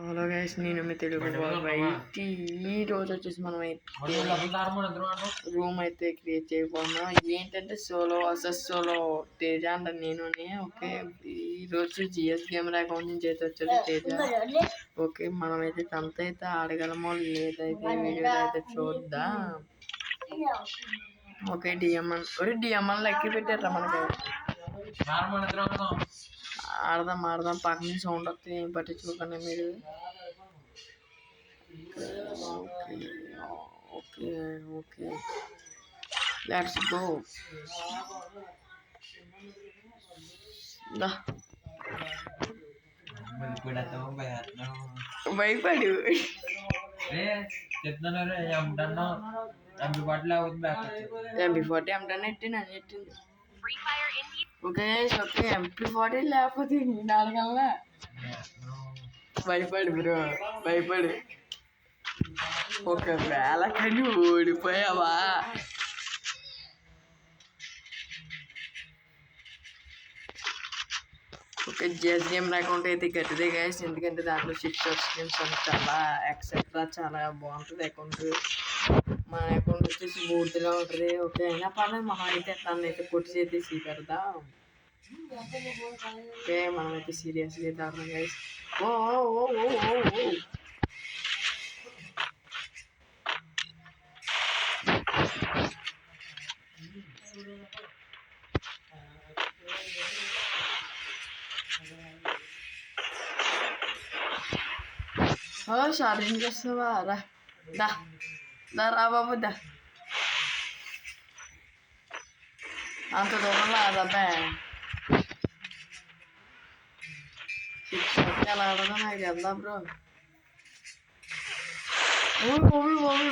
Hello guys, నేను మీ తెలుగు బయటి ఈరోజు వచ్చేసి మనం అయితే రూమ్ అయితే క్రియేట్ చేయబోతున్నాం. ఏంటంటే సోలో వర్సెస్ సోలో తేజ అంటే నేను. ఓకే, ఈరోజు జిఎస్ గేమర్ అకౌంట్ నుంచి అయితే వచ్చేసి తేజ. ఓకే, మనమైతే తనతో అయితే ఆడగలమో లేదైతే వీడియో అయితే చూద్దాం. ఓకే, డిఎంఎన్ లెక్కి పెట్టారా మనకి. ఆడదాం పక్కన సౌండ్ వస్తే ఏం పట్టించుకోకండి మీరు. Okay okay let's go. భయపడు MP40 ఎట్టింది. ఓకే ఓకే MP40 లేకపోతే నేను అడగలనా. భయపడు బ్రో, భయపడు. ఒకవేళ కానీ ఓడిపోయావా ఓకే, జిఎస్ గేమ్ అకౌంట్ అయితే గట్టిదే గైస్. ఎందుకంటే దాంట్లో 6 స్కిన్స్ అని చాలా ఎక్సెట్రా చాలా బాగుంటుంది అకౌంట్. మన అకౌంట్ వచ్చేసి బూర్తిగా ఉంటుంది. ఓకే, అయినా పర్లేదు మనం అయితే తను అయితే కొట్టి చేసి పెడదాం. ఓకే, మనమైతే సీరియస్గా అయితే ఆడదాం గైస్. ఓ ఓ ఓ ఓ ఓ షార్టింగ్ చేస్తావా? రా బాబు దా. అంత దూరం రాదబ్బా. ఎలా ఆడదో నాకు వెళ్దా బ్రో.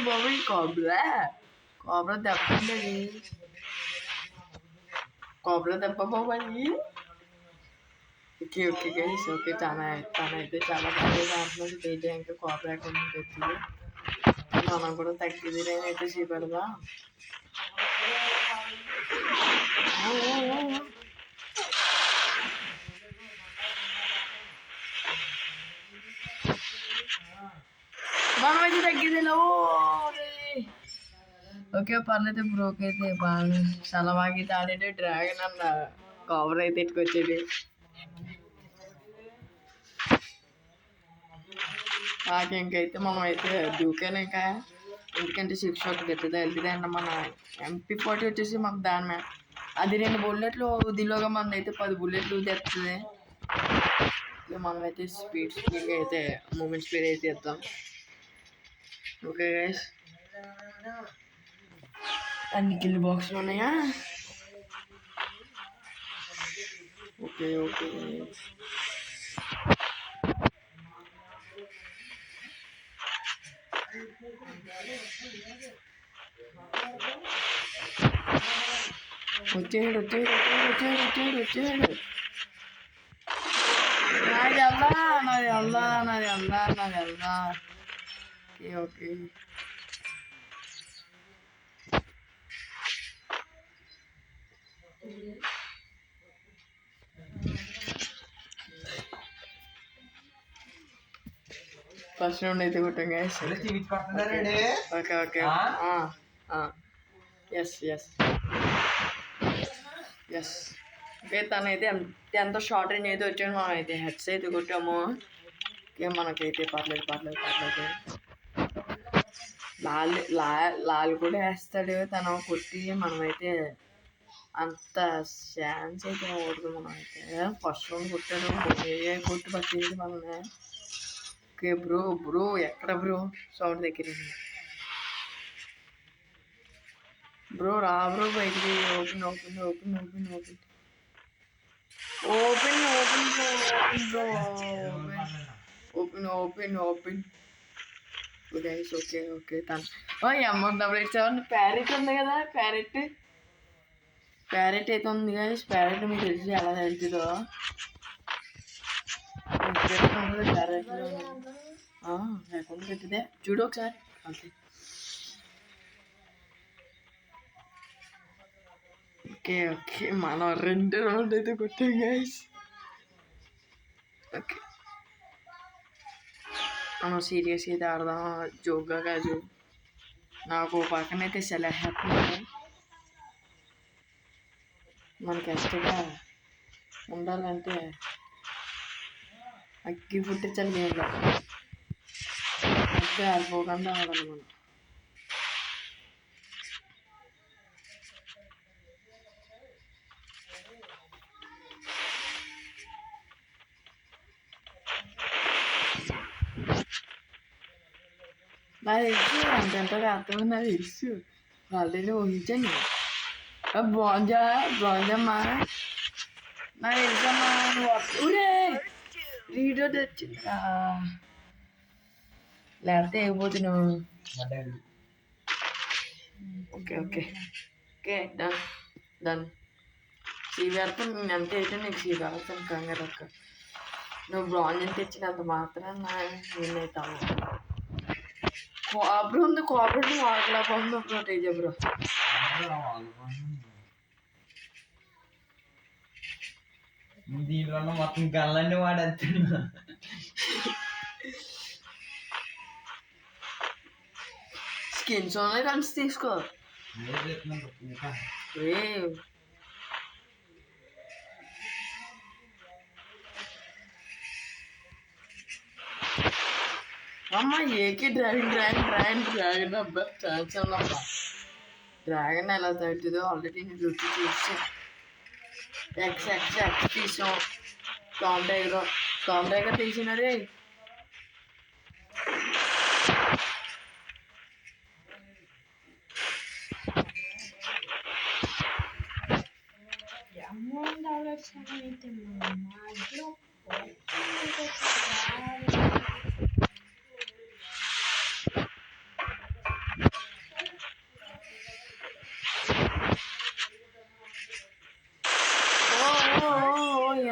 బాబు కోబ్రా దెబ్బ ఉండేది. కోబ్రా దెబ్బ బాబు అది. ఓకే ఓకే గైస్, ఓకే తనైతే చాలా బాగా ఆడుతున్నది. తేజ ఇంకా కోబ్రా అకౌంట్ వచ్చింది. మనం కూడా తగ్గింది నేనైతే చూపెడదా. మనమైతే తగ్గింది. ఓకే పర్లేదు బ్రోక్ అయితే బాగా చాలా బాగా అయితే ఆడేది. డ్రాగన్ అన్న కవర్ అయితే ఎట్టుకొచ్చేది. ఇంకైతే మనం అయితే దూకాను ఇంకా. ఎందుకంటే 6 షాట్ వెళ్తుంది అండి. మన MP40 వచ్చేసి మాకు దాని మీద అది 2 బుల్లెట్లు వదిలోగా మనది అయితే 10 బుల్లెట్లు తెస్తుంది. మనమైతే స్పీడ్గా అయితే మూమెంట్ స్పీడ్ అయితే ఇద్దాం. ఓకే గైస్, అన్ని కిల్ బాక్స్లు ఉన్నాయా? ఓకే ఓకే వచ్చేడు. నాది వెళ్దా. ఓకే ఫస్ట్ రౌండ్ అయితే కొట్టాం గైస్. ఓకే ఎస్ ఓకే, తనైతే ఎంత షార్ట్ రేంజ్ అయితే వచ్చాడు. మనం అయితే హెడ్స్ అయితే కొట్టాము. ఓకే, మనకైతే పర్లేదు. లాల్ కూడా వేస్తాడు తను కొట్టి. మనమైతే అంత ఛాన్స్ అయితే ఓడదు. మనం అయితే ఫస్ట్ రౌండ్ కొట్టాడు. కొట్టి పట్టింది మనల్ని. ఓకే బ్రో ఎక్కడ బ్రో సౌండ్ దగ్గర బ్రో రా బ్రో బయటికి. Open guys. ఓకే తను M177 ప్యారెట్ ఉంది కదా. ప్యారెట్ అయితే ఉంది గైస్. ప్యారెట్ మీకు తెలిసి ఎలా వెళ్తుందో. ప్యారెట్ లేకుండా పెట్టిదే చూడు ఒకసారి. అంతే. ఓకే మనం 2 రౌండ్ అయితే కొట్టాం గైస్. ఓకే మనం సీరియస్గా అయితే ఆడదాం, జోక్గా కాదు. నాకు పక్కనైతే చాలా హ్యాపీగా మనకి ఎక్స్ట్రాగా ఉండాలంటే అగ్గి పుట్టించాలి గేమ్లో, అగ్గి ఆడిపోకుండా ఆడాలి మనం. నాకు తెలుసు అంతంత అర్థం, నాకు తెలుసు ఆల్రెడీ ఊహించాను. బాగుందమ్మా, నాకు తెలుసమ్మా. ఊరే రీడో తెచ్చిందా, లేకపోతే అయిపోతున్నావు. Okay okay okay, done done. సీవీఆర్తో నేను ఎంత అయితే నీకు సీవీఆర్తో కంగారు అక్క. నువ్వు బ్రాంజ్ తెచ్చినంత మాత్రం విన్ అవుతావు. కోబ్రా ఉంది, కోబ్రా వాడలా బాగుంది బ్రో. తేజ బ్రో దీనివల్ల మొత్తం గల్లన్నీ వాడేస్తున్నా. స్కిన్స్ ఉన్నాయి కలిసి తీసుకో. అమ్మ AK dragon dragon dragon dragon అబ్బా ఛాన్స్ ఉన్నబ్బా. డ్రాగన్ ఎలా తగ్గుతుందో ఆల్రెడీ నేను రుచి చూసాను. ఎక్స్ ఎక్స్ ఎక్స్ తీసాం. టామ్ టైగర్ తీసినదే.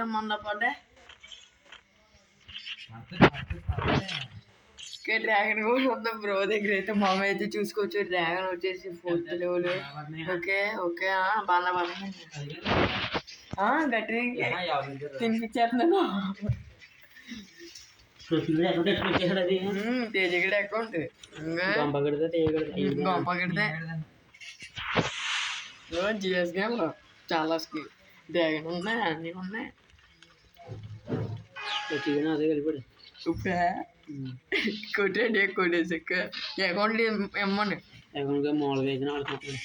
ఏమన్నా పడ్డా డ్రాగన్ కూడా ఉంది బ్రో దగ్గర అయితే. మామ అయితే చూసుకోవచ్చు. డ్రాగన్ వచ్చేసి 4th లెవెల్. ఓకే ఓకే, బాగా గట్టిగా తినిపించేస్తున్నాను. తేజగడ అకౌంట్ గొంపగడితే జిఎస్ గేమ్ చాలా డ్రాగన్ ఉన్నాయి, అన్నీ ఉన్నాయి. అదే కలిపి ఇప్పుడే కొట్టండి, కొట్టేసి అకౌంట్ ఇమ్మండి. అకౌంట్ మామూలుగా వేసిన ఆడుతున్నాను.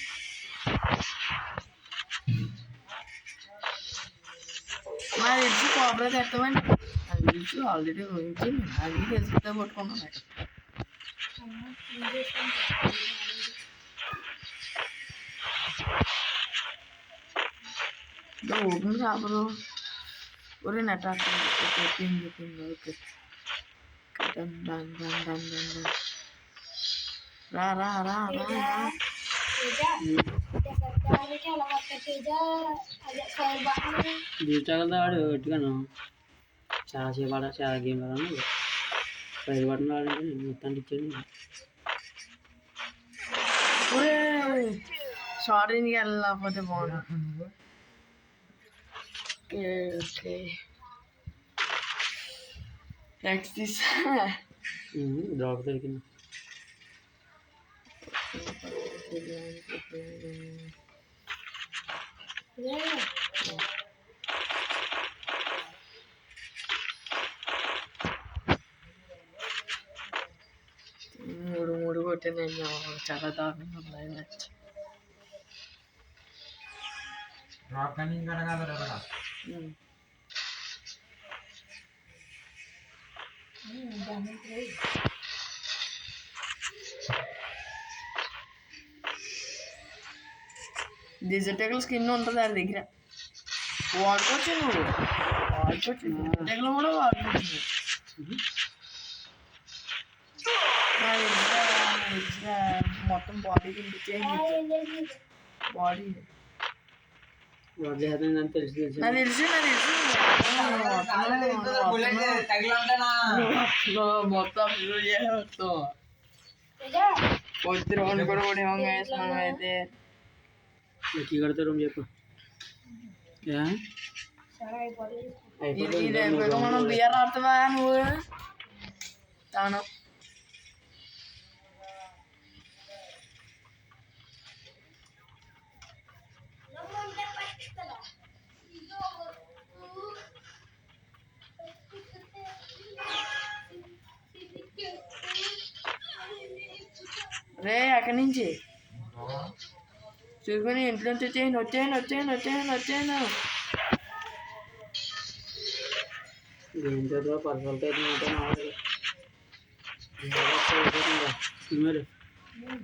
నాకు తెలిసి కోబ్రా తెస్తామండి. అది తెలుసు ఆల్రెడీ ఊహించి అది తెలిసితే పట్టుకున్నాను. ఓపెన్ చేపలు ఒరే నెట్ చెప్పింది. Okay done done done done done done. రా రా రా రా. చూసాక వాడు గట్టిగాను చాలాసేపు ఆడ, చాలా గేమ్ ఆడాను. 5 బటన్లు ఆడంటే మొత్తానికి ఇచ్చాడు. షార్టింగ్కి వెళ్ళకపోతే బాగుంది. ఓకే నెక్స్ట్ డ్రాప్ దొరికింది. మూడు కొట్టిన చాలా దారుణంగా ఉన్నాయి మ్యాచ్. డిజిటల్ స్కిన్ ఉంటుంది అది దగ్గర, వాడుకోవచ్చు. నువ్వు వాడుకోవచ్చు, డిజిటల్ కూడా వాడుకోవచ్చు. మొత్తం బాడీ తింటే బాడీ తెలుసు. మొత్తం వచ్చి రౌండ్ కూడా మనం అయితే కడతా రూమ్ చెప్పు. ఇది మనం బియర్ ఆడుతావా నువ్వు? తాను రే అక్కడి నుంచి చూసుకొని ఇంట్లో నుంచి వచ్చేయను ఏంటో పర్సలతో మరి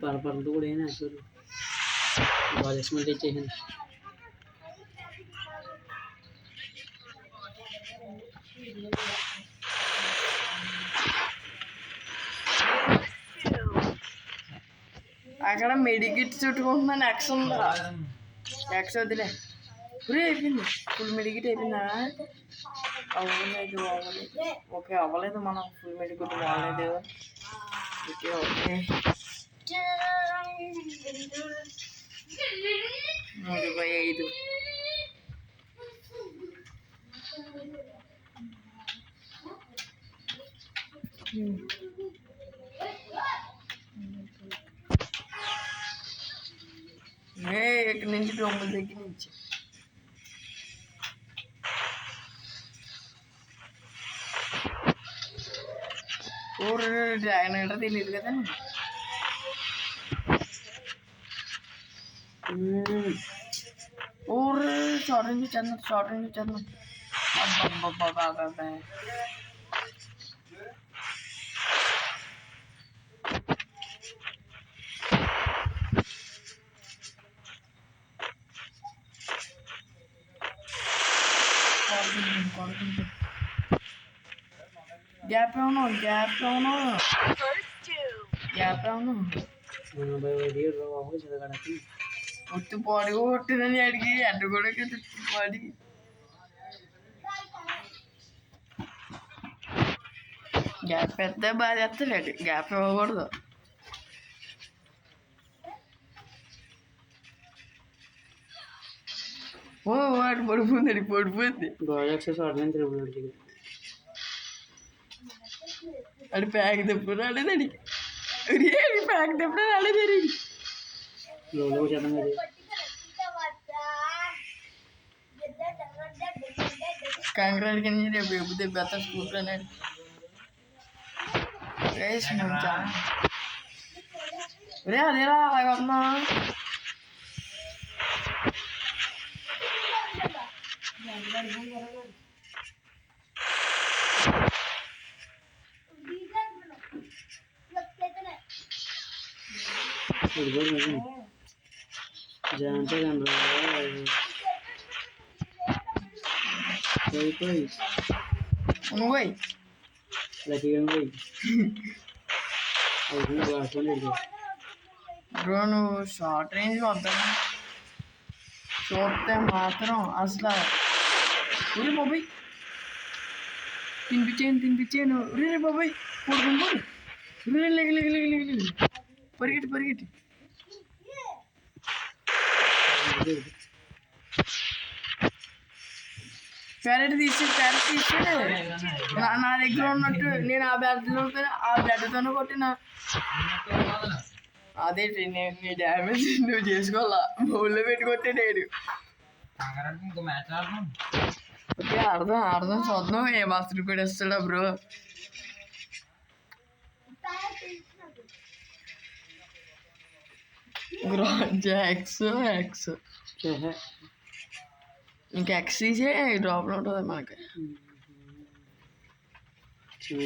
పర్సలతో కూడా ఏం అసలు బాలెస్మెంట్ ఇచ్చేసింది. అక్కడ మెడికిట్ చుట్టుకుంటున్నాను. ఎక్స్ ఉందా? ఎక్స్ వద్దులే. ఫ్రీ అయిపోయింది. ఫుల్ మెడికిట్ అయిపోయిందా? అవ్వలేదు. ఓకే అవ్వలేదు. మనం ఫుల్ మెడికిట్ బాగలేదు. ఓకే 3/5. ఇక్కడి నుంచి దొంగల దగ్గర నుంచి డ్రాగన్ గట్రా తెలియదు కదా. షార్ట్ నుంచి చంద్రం అబ్బాబ్బాబ్బా. గ్యాప్ ఏమన్నా ఒత్తు పాడి కొట్టిందని అడిగి అడ్డు కూడా పాడి గ్యాప్ పెద్ద బాధ ఎత్తలేడు. గ్యాప్ ఇవ్వకూడదు. వాడు పడిపోయింది. అది ప్యాక్ తెప్పుడు రాలేదు. అడిగి ప్యాక్ తెప్పుడు రాలేదు. కంగ్రాట్ కింద రేపు ఎప్పుడు బెత్త స్కూల్ అన్నాడు. అదేలా అలాగ వస్తున్నా. బ్రో నువ్వు షార్ట్ రేంజ్ వద్దా? చూస్తే మాత్రం అసలు ఊరి బాబాయ్ తినిపించాను. రే బాబాయ్ కొడుకుని పరిగెట్టి ప్యారెట్ తీసి నా దగ్గర ఉన్నట్టు నేను ఆ బ్యాట్తోనే కొట్టిన. అదేంటి నీ డ్యామేజ్ నువ్వు చేసుకోవాలా. ఊళ్ళో పెట్టి కొట్టాడు. ఓకే అర్థం చూద్దాం. ఏ మాస్టర్ కూడా ఇస్తాడా బ్రో? ఎక్స్ ఇంకా ఎక్స్ తీసే డ్రాప్లో ఉంటుంది మనకి.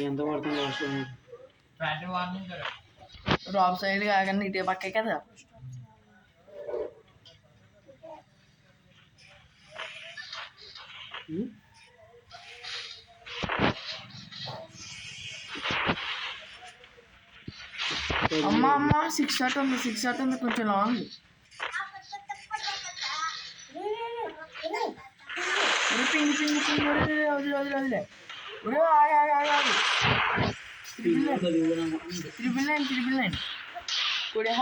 ఎంత పడుతుంది డ్రాప్ సైడ్ కాకుండా ఇటే పక్కే కదా. అమ్మ 6 షాట్ ఉంది కొంచెం లాంగ్. పింగ్ వదిలే. ట్రిపుల్ నైన్ కూడా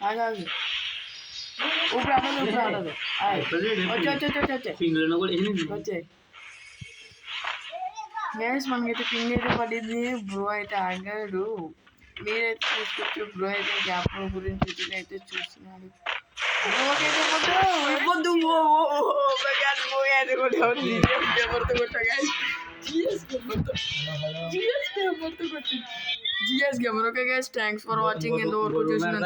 ఆగాదు. ఊపిరి ఆడదు. వచ్చే గైస్ మనకైతే పింగ్ అయితే పడింది. బ్రో అయితే ఆగాడు. మీరైతే చూసుకోవచ్చు. బ్రో అయితే గ్యాప్ గురించి అయితే చూస్తున్నాడు. GS gamer okay guys thanks for watching ఎంతవరకు చూసినందుకు